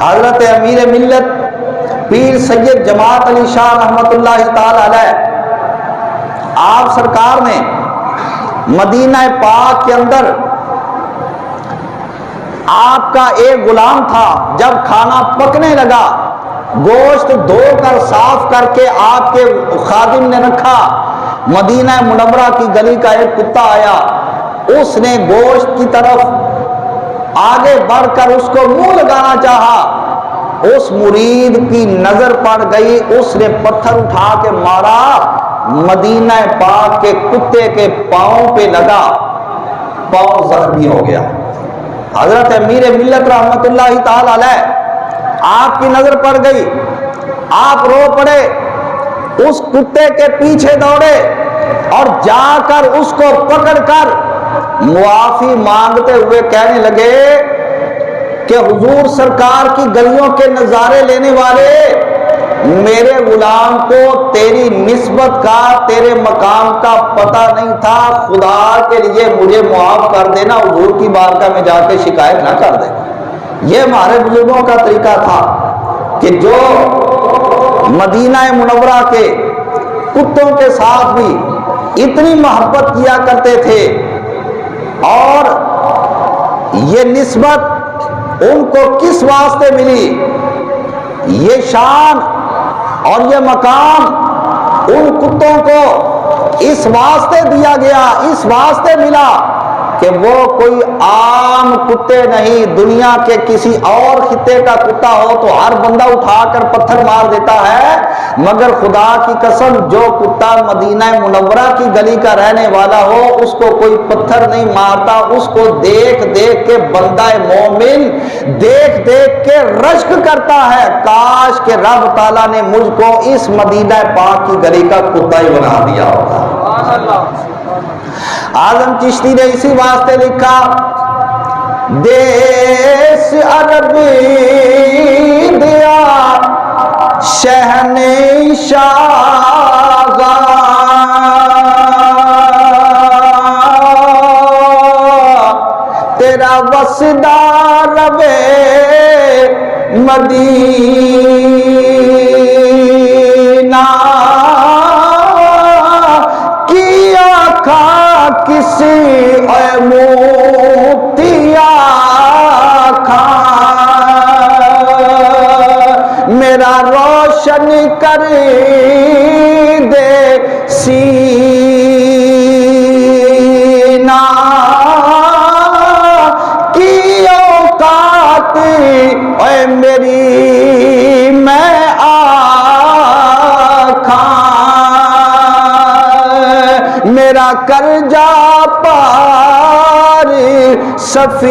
حضرت امیر ملت پیر سید جماعت علی شاہ رحمۃ اللہ تعالی علیہ، آپ سرکار نے مدینہ پاک کے اندر آپ کا ایک غلام تھا، جب کھانا پکنے لگا گوشت دھو کر صاف کر کے آپ کے خادم نے رکھا، مدینہ منورہ کی گلی کا ایک کتا آیا، اس نے گوشت کی طرف آگے بڑھ کر اس کو منہ لگانا چاہا، اس مرید کی نظر پڑ گئی، اس نے پتھر اٹھا کے مارا، مدینہ پاک کے کتے کے پاؤں پہ لگا، پاؤں زخمی ہو گیا۔ حضرت امیر ملت رحمت اللہ تعالی علیہ آپ کی نظر پڑ گئی، آپ رو پڑے، اس کتے کے پیچھے دوڑے اور جا کر اس کو پکڑ کر معافی مانگتے ہوئے کہنے لگے کہ حضور سرکار کی گلیوں کے نظارے لینے والے، میرے غلام کو تیری نسبت کا، تیرے مقام کا پتہ نہیں تھا، خدا کے لیے مجھے معاف کر دینا، حضور کی بارگاہ میں جا کے شکایت نہ کر دینا۔ یہ ہمارے بزرگوں کا طریقہ تھا کہ جو مدینہ منورہ کے کتوں کے ساتھ بھی اتنی محبت کیا کرتے تھے، اور یہ نسبت ان کو کس واسطے ملی، یہ شان اور یہ مقام ان کتوں کو اس واسطے دیا گیا، اس واسطے ملا کہ وہ کوئی عام کتے نہیں، دنیا کے کسی اور خطے کا کتا ہو تو ہر بندہ اٹھا کر پتھر مار دیتا ہے، مگر خدا کی قسم جو کتا مدینہ منورہ کی گلی کا رہنے والا ہو اس کو کوئی پتھر نہیں مارتا، اس کو دیکھ دیکھ کے بندہ مومن دیکھ دیکھ کے رشک کرتا ہے، کاش کہ رب تعالیٰ نے مجھ کو اس مدینہ پاک کی گلی کا کتا ہی بنا دیا ہوگا۔ اعظم چشتی نے اسی واسطے لکھا، دیس عرب دیا شہنشاہ تیرا وسدار ربے مدینہ کسی اے موتیا کھا میرا روشن کر دے سینہ کی اوقات اے میری میں آکھاں میرا کرجا پار سفینہ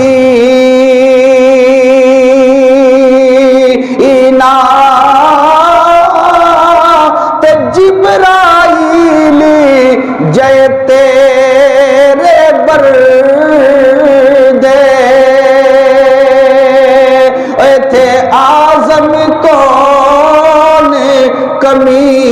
تے جبرائیل جے تیرے بردے اے تھے اعظم کون کمی